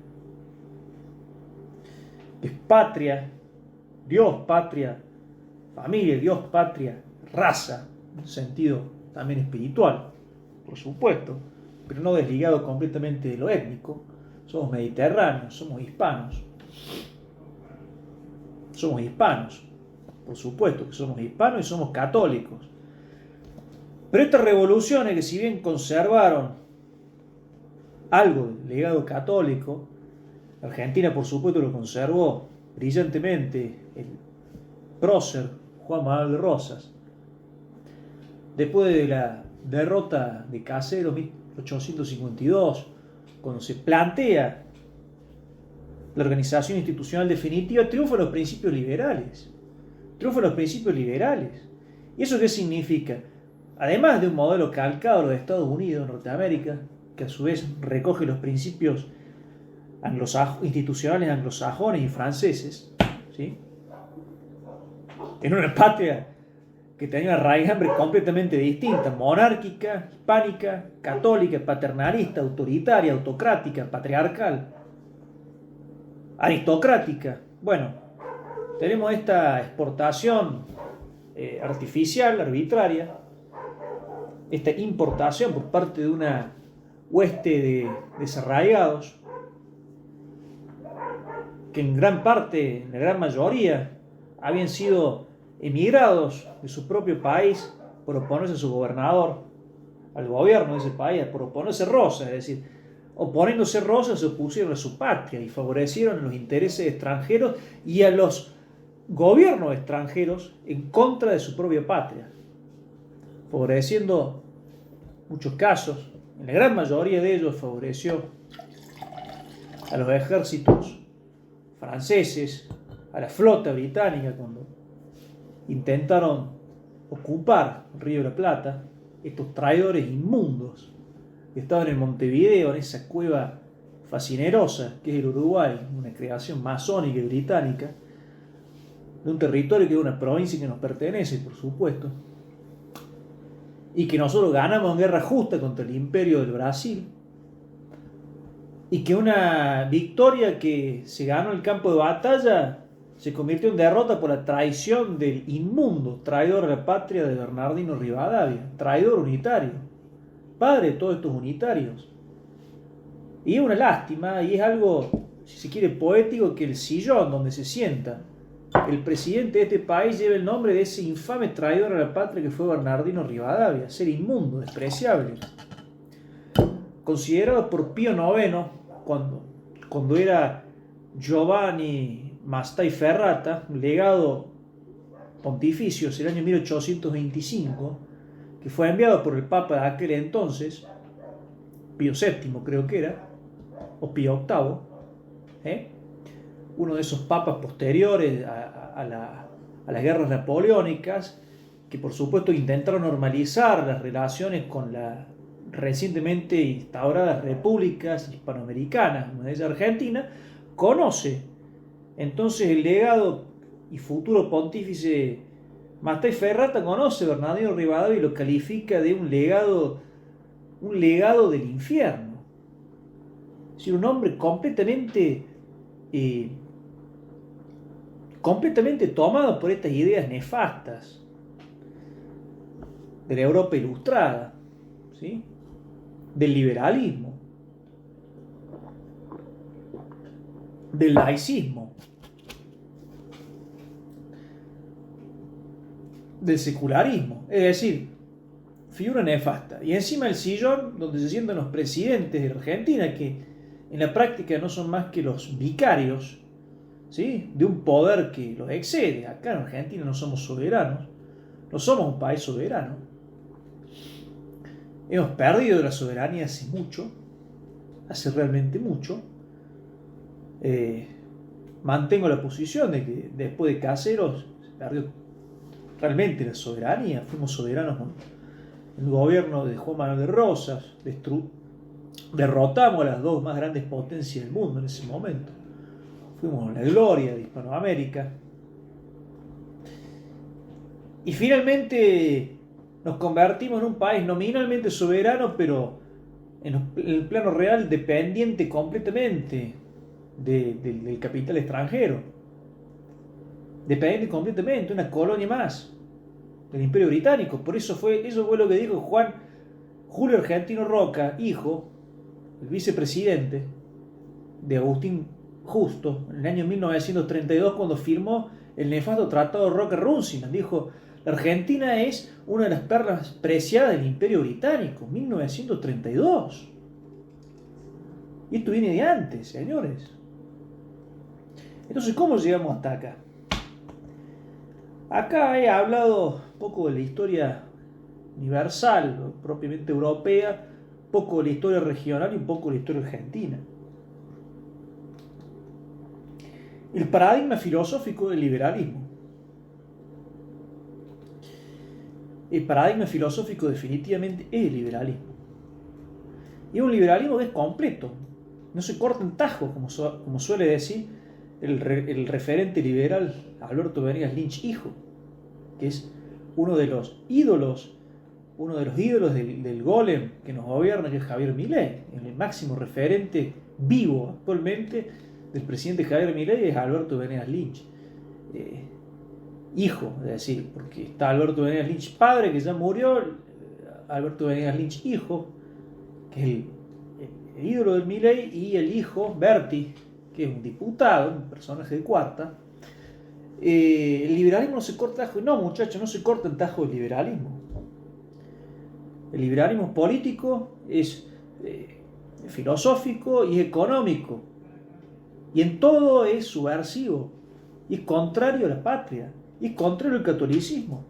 que es patria, Dios, patria, familia, Dios, patria, raza, en un sentido también espiritual, por supuesto, pero no desligado completamente de lo étnico. Somos mediterráneos, somos hispanos. Somos hispanos. Por supuesto que somos hispanos y somos católicos. Pero estas revoluciones, que si bien conservaron algo del legado católico, Argentina por supuesto lo conservó brillantemente el prócer Juan Manuel de Rosas. Después de la derrota de Caseros, 1852, cuando se plantea la organización institucional definitiva, triunfan los principios liberales. Triunfan los principios liberales. ¿Y eso qué significa? Además de un modelo calcado de los Estados Unidos, Norteamérica, que a su vez recoge los principios institucionales anglosajones y franceses, ¿sí? En una patria que tenía una raigambre completamente distinta, monárquica, hispánica, católica, paternalista, autoritaria, autocrática, patriarcal, aristocrática. Bueno, tenemos esta exportación artificial, arbitraria, esta importación por parte de una hueste de desarraigados que en gran parte, en la gran mayoría, habían sido emigrados de su propio país por oponerse a su gobernador, al gobierno de ese país, por oponerse a Rosas, es decir, oponiéndose a Rosas se opusieron a su patria y favorecieron los intereses extranjeros y a los gobiernos extranjeros en contra de su propia patria, favoreciendo muchos casos, en la gran mayoría de ellos favoreció a los ejércitos franceses, a la flota británica cuando intentaron ocupar el Río de la Plata, estos traidores inmundos que estaban en Montevideo, en esa cueva fascinerosa que es el Uruguay, una creación masónica y británica, de un territorio que es una provincia que nos pertenece, por supuesto, y que nosotros ganamos en guerra justa contra el Imperio del Brasil, y que una victoria que se ganó en el campo de batalla se convirtió en derrota por la traición del inmundo traidor a la patria de Bernardino Rivadavia, traidor unitario, padre de todos estos unitarios. Y es una lástima, y es algo, si se quiere, poético, que el sillón donde se sienta el presidente de este país lleve el nombre de ese infame traidor a la patria que fue Bernardino Rivadavia, ser inmundo, despreciable. Considerado por Pío IX, cuando era Giovanni Mastai Ferrata, un legado pontificio, el año 1825, que fue enviado por el Papa de aquel entonces, Pío VII creo que era, o Pío VIII, uno de esos papas posteriores a las guerras napoleónicas, que por supuesto intentaron normalizar las relaciones con las recientemente instauradas repúblicas hispanoamericanas, una de ellas Argentina, conoce entonces el legado y futuro pontífice Mastai Ferrata, conoce a Bernardino Rivadavia y lo califica de un legado del infierno. Es decir, un hombre completamente tomado por estas ideas nefastas de la Europa ilustrada, ¿sí? Del liberalismo, del laicismo, del secularismo, es decir, figura nefasta. Y encima el sillón donde se sientan los presidentes de Argentina, que en la práctica no son más que los vicarios, ¿sí?, de un poder que los excede. Acá en Argentina no somos soberanos, no somos un país soberano. Hemos perdido la soberanía hace mucho, hace realmente mucho. Mantengo la posición de que después de Caseros se perdió realmente la soberanía. Fuimos soberanos con el gobierno de Juan Manuel de Rosas, derrotamos a las dos más grandes potencias del mundo en ese momento. Fuimos la gloria de Hispanoamérica. Y finalmente nos convertimos en un país nominalmente soberano, pero en el plano real dependiente completamente del capital extranjero. Dependiente completamente, una colonia más del Imperio Británico. Por eso fue lo que dijo Juan Julio Argentino Roca, hijo, el vicepresidente de Agustín Justo, en el año 1932, cuando firmó el nefasto Tratado Roca-Runciman. Dijo: la Argentina es una de las perlas preciadas del Imperio Británico, 1932. Y esto viene de antes, señores. Entonces, ¿cómo llegamos hasta acá? Acá he hablado un poco de la historia universal, propiamente europea, un poco de la historia regional y un poco de la historia argentina. el paradigma filosófico del liberalismo. El paradigma filosófico definitivamente es el liberalismo. Y es un liberalismo que es completo. No se corta en tajos, como suele decir el referente liberal Alberto Venegas Lynch hijo, que es uno de los ídolos del golem que nos gobierna, que es Javier Milei. El máximo referente vivo actualmente del presidente Javier Milei es Alberto Venegas Lynch. Hijo, es decir, porque está Alberto Venegas Lynch padre, que ya murió, Alberto Venegas Lynch hijo, que es el ídolo del Milei, y el hijo, Berti, que es un diputado, un personaje de cuarta. El liberalismo no se corta en tajo. No, muchachos, no se corta en tajo el liberalismo. El liberalismo político es filosófico y económico. Y en todo es subversivo. Y es contrario a la patria. Y es contrario al catolicismo.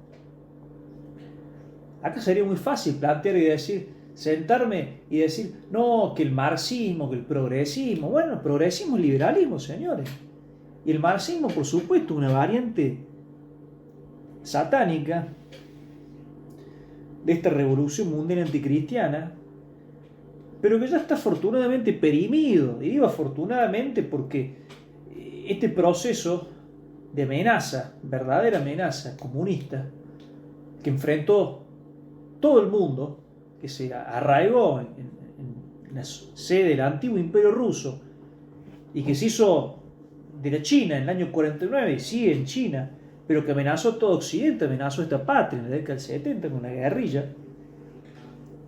Acá sería muy fácil plantear y decir, sentarme y decir, no, que el marxismo, que el progresismo. Bueno, el progresismo es liberalismo, señores. Y el marxismo, por supuesto, una variante satánica de esta revolución mundial anticristiana, pero que ya está afortunadamente perimido. Y digo afortunadamente porque este proceso de amenaza, verdadera amenaza comunista, que enfrentó todo el mundo, que se arraigó en la sede del antiguo imperio ruso y que se hizo de la China en el año 49 y sigue en China, pero que amenazó todo Occidente, amenazó esta patria en la década del 70 con una guerrilla,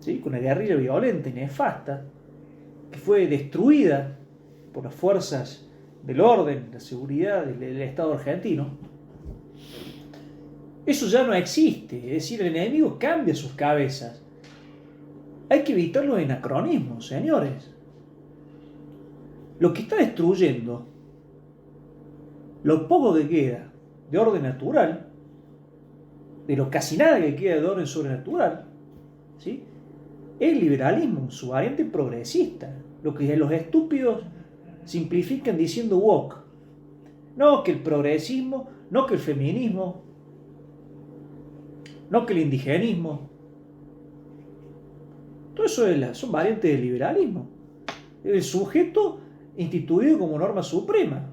¿sí? Con una guerrilla violenta y nefasta, que fue destruida por las fuerzas del orden, la seguridad del Estado argentino. Eso ya no existe, es decir, el enemigo cambia sus cabezas. Hay que evitar los anacronismos, señores. Lo que está destruyendo, lo poco que queda de orden natural, de lo casi nada que queda de orden sobrenatural, ¿sí? Es el liberalismo, su variante progresista, lo que los estúpidos simplifican diciendo woke. No que el progresismo, no que el feminismo, no que el indigenismo. Todo eso son variantes del liberalismo. El sujeto instituido como norma suprema.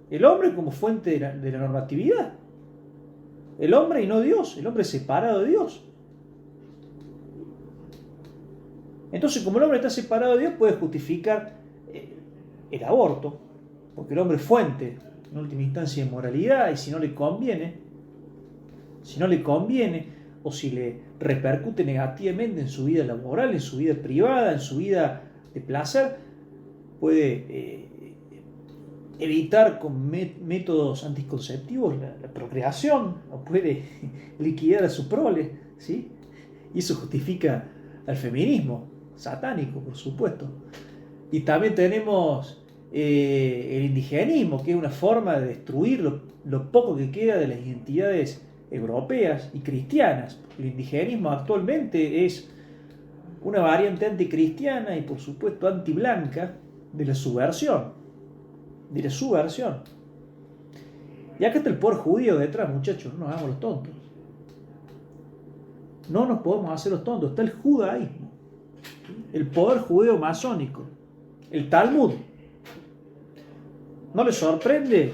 El hombre como fuente de la normatividad. El hombre y no Dios. El hombre separado de Dios. Entonces, como el hombre está separado de Dios, puede justificar el aborto, porque el hombre es fuente, en última instancia, de moralidad, y si no le conviene, o si le repercute negativamente en su vida laboral, en su vida privada, en su vida de placer, puede evitar con métodos anticonceptivos la procreación, o puede liquidar a su prole, ¿sí? Y eso justifica al feminismo satánico, por supuesto. Y también tenemos el indigenismo, que es una forma de destruir lo poco que queda de las identidades europeas y cristianas. El indigenismo actualmente es una variante anticristiana y por supuesto antiblanca de la subversión. Y acá está el poder judío detrás, muchachos, no nos hagamos los tontos. No nos podemos hacer los tontos, está el judaísmo, el poder judío masónico, el Talmud. ¿No les sorprende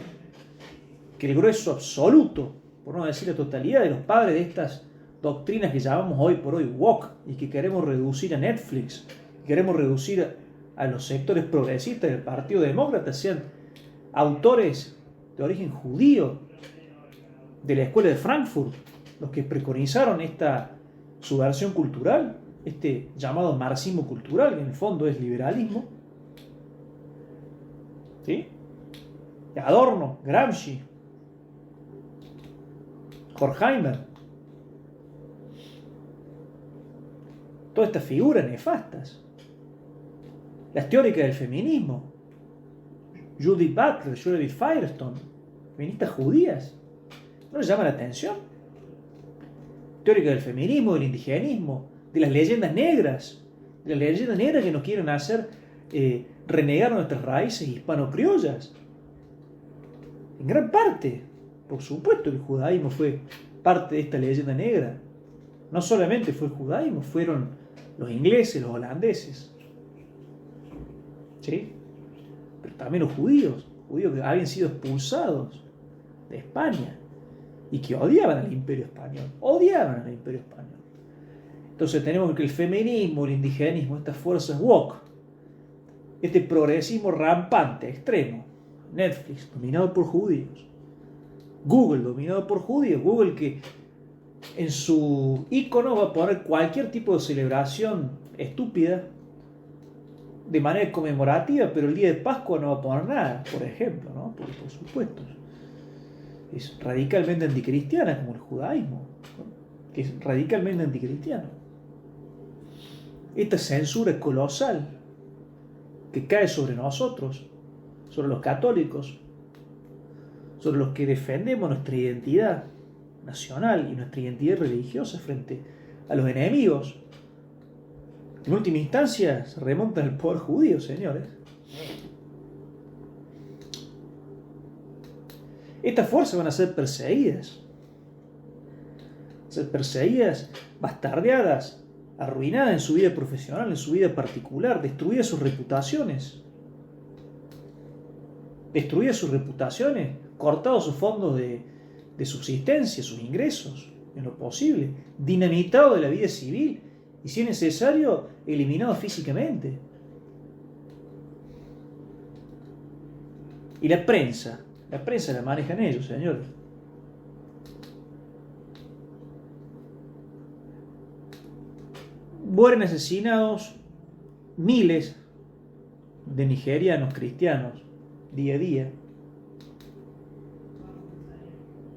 que el grueso absoluto, por no decir la totalidad, de los padres de estas doctrinas que llamamos hoy por hoy woke y que queremos reducir a Netflix, queremos reducir a los sectores progresistas del Partido Demócrata, sean autores de origen judío de la escuela de Frankfurt, los que preconizaron esta subversión cultural, este llamado marxismo cultural, que en el fondo es liberalismo? ¿Sí? Adorno, Gramsci, Horkheimer, todas estas figuras nefastas, las teóricas del feminismo, Judith Butler, Shirley Firestone, feministas judías, ¿no les llama la atención? Teóricas del feminismo, del indigenismo, de las leyendas negras que nos quieren hacer renegar nuestras raíces hispano-criollas. En gran parte, por supuesto, el judaísmo fue parte de esta leyenda negra. No solamente fue el judaísmo, fueron los ingleses, los holandeses, ¿sí? Pero también los judíos que habían sido expulsados de España y que odiaban al Imperio Español, Entonces tenemos que el feminismo, el indigenismo, estas fuerzas woke, este progresismo rampante, extremo, Netflix dominado por judíos, Google dominado por judíos, Google que en su icono va a poner cualquier tipo de celebración estúpida de manera conmemorativa, pero el día de Pascua no va a poner nada, por ejemplo, ¿no? Por supuesto. Es radicalmente anticristiana, como el judaísmo, ¿no? Que es radicalmente anticristiano. Esta censura colosal que cae sobre nosotros, sobre los católicos, sobre los que defendemos nuestra identidad nacional y nuestra identidad religiosa frente a los enemigos, en última instancia se remontan al poder judío, señores. Estas fuerzas van a ser perseguidas, bastardeadas, arruinadas en su vida profesional, en su vida particular, destruidas sus reputaciones, cortados sus fondos de subsistencia, sus ingresos, en lo posible, dinamitado de la vida civil y, si es necesario, eliminado físicamente. Y la prensa la manejan ellos, señores. Mueren asesinados miles de nigerianos cristianos día a día.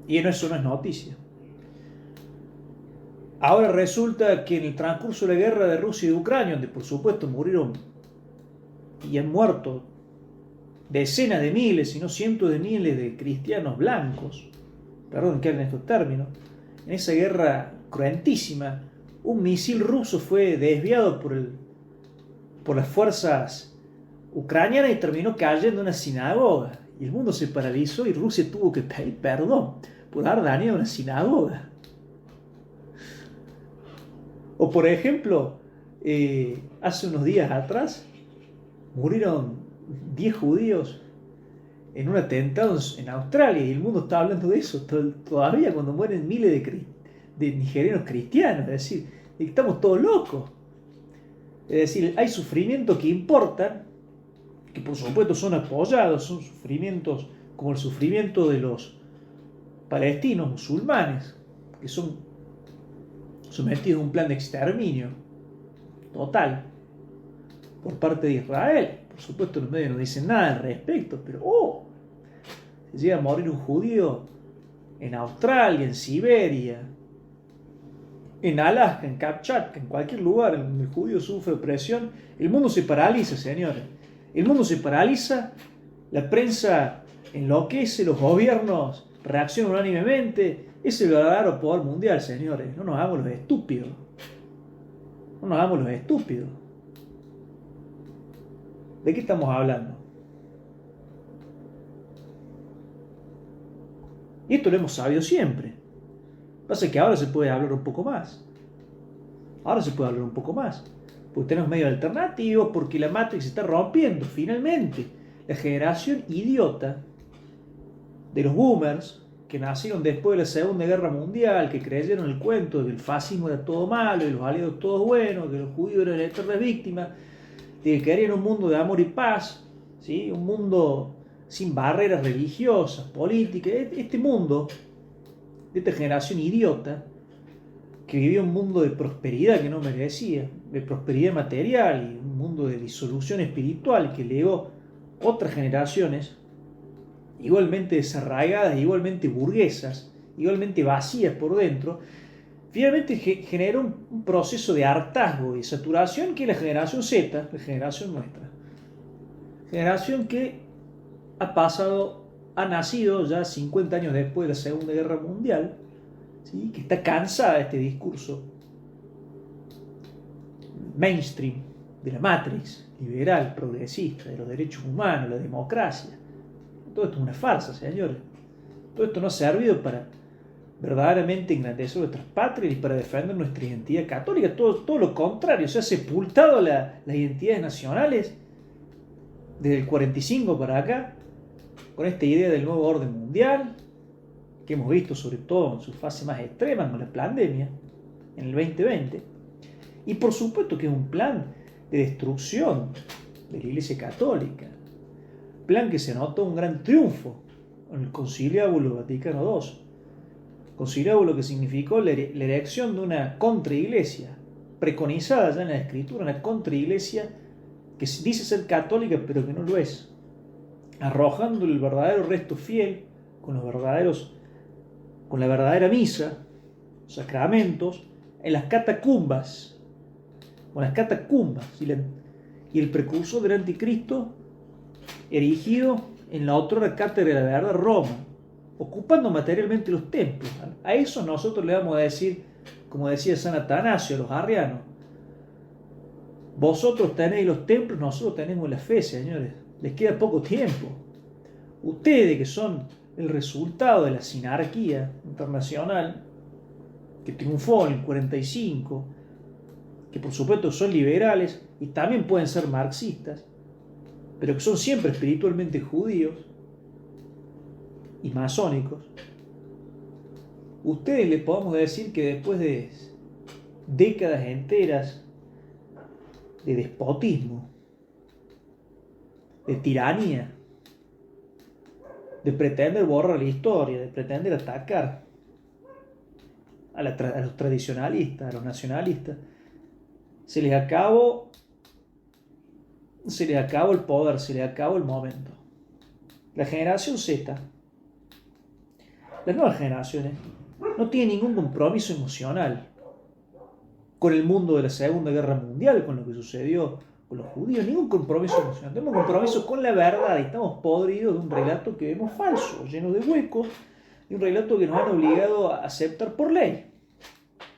Y eso no es noticia. Ahora resulta que en el transcurso de la guerra de Rusia y de Ucrania, donde por supuesto murieron y han muerto decenas de miles, si no cientos de miles de cristianos blancos, perdón que hablen estos términos, en esa guerra cruentísima, un misil ruso fue desviado por las fuerzas ucranianas y terminó cayendo en una sinagoga. Y el mundo se paralizó y Rusia tuvo que pedir perdón por haber dañado una sinagoga. O por ejemplo, hace unos días atrás murieron 10 judíos en un atentado en Australia y el mundo está hablando de eso todavía cuando mueren miles de nigerianos cristianos. Es decir, estamos todos locos. Es decir, hay sufrimientos que importan, que por supuesto son apoyados, son sufrimientos como el sufrimiento de los palestinos musulmanes, que son sometidos a un plan de exterminio total por parte de Israel. Por supuesto los medios no dicen nada al respecto, pero se llega a morir un judío en Australia, en Siberia, en Alaska, en Kamchatka, en cualquier lugar donde el judío sufre opresión, el mundo se paraliza, señores. El mundo se paraliza, la prensa enloquece, los gobiernos reaccionan unánimemente. Es el verdadero poder mundial, señores. No nos hagamos los estúpidos. ¿De qué estamos hablando? Y esto lo hemos sabido siempre. Lo que pasa es que ahora se puede hablar un poco más. Porque tenemos medios alternativos, porque la Matrix se está rompiendo, finalmente. La generación idiota de los boomers, que nacieron después de la Segunda Guerra Mundial, que creyeron el cuento de que el fascismo era todo malo y los aliados todos buenos, que los judíos eran eternas víctimas, de que querían un mundo de amor y paz, ¿sí? Un mundo sin barreras religiosas, políticas. Este mundo, de esta generación idiota, que vivía un mundo de prosperidad que no merecía, de prosperidad material y un mundo de disolución espiritual que legó otras generaciones, igualmente desarraigadas, igualmente burguesas, igualmente vacías por dentro, finalmente generó un proceso de hartazgo y saturación que es la generación Z, la generación nuestra. Generación que ha nacido ya 50 años después de la Segunda Guerra Mundial, ¿sí? Que está cansada de este discurso mainstream de la Matrix, liberal, progresista, de los derechos humanos, la democracia. Todo esto es una farsa, señores. Todo esto no ha servido para verdaderamente engrandecer nuestras patrias y para defender nuestra identidad católica. Todo lo contrario, se ha sepultado las identidades nacionales desde el 45 para acá, con esta idea del nuevo orden mundial, que hemos visto sobre todo en su fase más extrema con la pandemia, en el 2020. Y por supuesto que es un plan de destrucción de la Iglesia Católica, plan que se notó un gran triunfo en el Conciliábulo Vaticano II. Conciliábulo que significó la erección de una contraiglesia, preconizada ya en la Escritura, una contraiglesia que dice ser católica pero que no lo es, arrojando el verdadero resto fiel con la verdadera misa, sacramentos, en las catacumbas, y el precursor del anticristo erigido en la otrora cátedra de la verdad Roma, ocupando materialmente los templos. A eso nosotros le vamos a decir, como decía San Atanasio a los arrianos: vosotros tenéis los templos, nosotros tenemos la fe, señores. Les queda poco tiempo. Ustedes, que son el resultado de la sinarquía internacional que triunfó en el 45, que por supuesto son liberales y también pueden ser marxistas, pero que son siempre espiritualmente judíos y masónicos, ustedes les podemos decir que después de décadas enteras de despotismo, de tiranía, de pretender borrar la historia, de pretender atacar a los tradicionalistas, a los nacionalistas, se les acabó el poder, se les acabó el momento. La generación Z, las nuevas generaciones, no tienen ningún compromiso emocional con el mundo de la Segunda Guerra Mundial, con lo que sucedió con los judíos, ningún compromiso emocional. Tenemos compromiso con la verdad y estamos podridos de un relato que vemos falso, lleno de huecos, y un relato que nos han obligado a aceptar por ley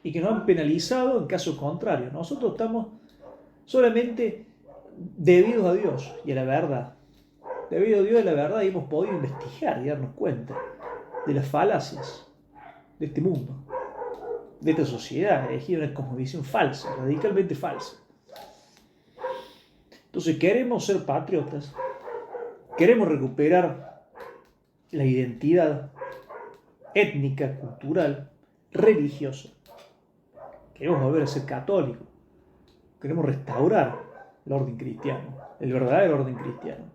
y que nos han penalizado en caso contrario. Nosotros estamos solamente debidos a Dios y a la verdad. Debido a Dios y a la verdad hemos podido investigar y darnos cuenta de las falacias de este mundo, de esta sociedad, elegida una cosmovisión falsa, radicalmente falsa. Entonces queremos ser patriotas, queremos recuperar la identidad étnica, cultural, religiosa. Queremos volver a ser católicos, queremos restaurar el orden cristiano, el verdadero orden cristiano.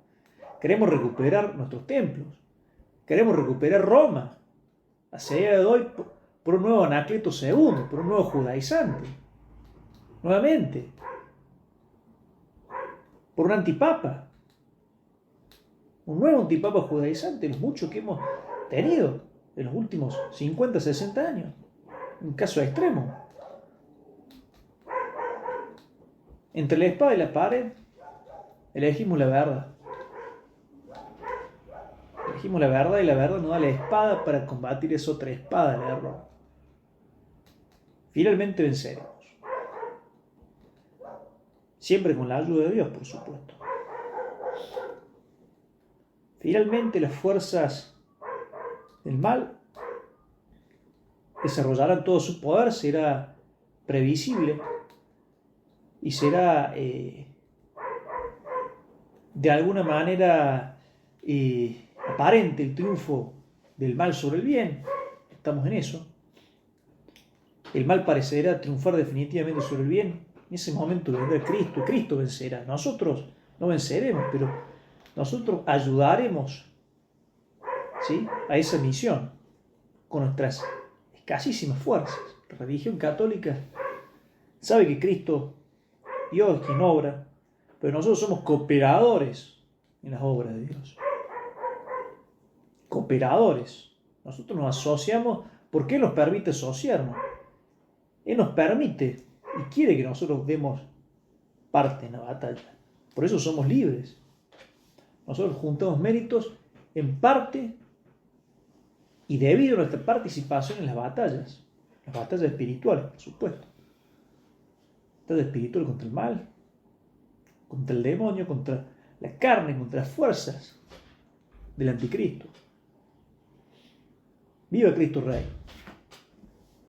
Queremos recuperar nuestros templos, queremos recuperar Roma, hacia el día de hoy, por un nuevo Anacleto II, por un nuevo judaizante, nuevamente, por un antipapa, un nuevo antipapa judaizante, los muchos que hemos tenido en los últimos 50, 60 años, un caso extremo. Entre la espada y la pared, elegimos la verdad. Elegimos la verdad y la verdad nos da la espada para combatir esa otra espada del error. Finalmente venceremos. Siempre con la ayuda de Dios, por supuesto. Finalmente las fuerzas del mal desarrollarán todo su poder, será previsible y será de alguna manera aparente el triunfo del mal sobre el bien. Estamos en eso. El mal parecerá triunfar definitivamente sobre el bien. En ese momento vendrá Cristo. Cristo vencerá. Nosotros no venceremos, pero nosotros ayudaremos, ¿sí?, a esa misión con nuestras escasísimas fuerzas. La religión católica sabe que Cristo, Dios, es quien obra, pero nosotros somos cooperadores en las obras de Dios. Cooperadores. Nosotros nos asociamos porque Él nos permite asociarnos. Él nos permite y quiere que nosotros demos parte en la batalla. Por eso somos libres. Nosotros juntamos méritos en parte y debido a nuestra participación en las batallas espirituales, por supuesto. Batalla espiritual contra el mal, contra el demonio, contra la carne, contra las fuerzas del anticristo. Viva Cristo Rey.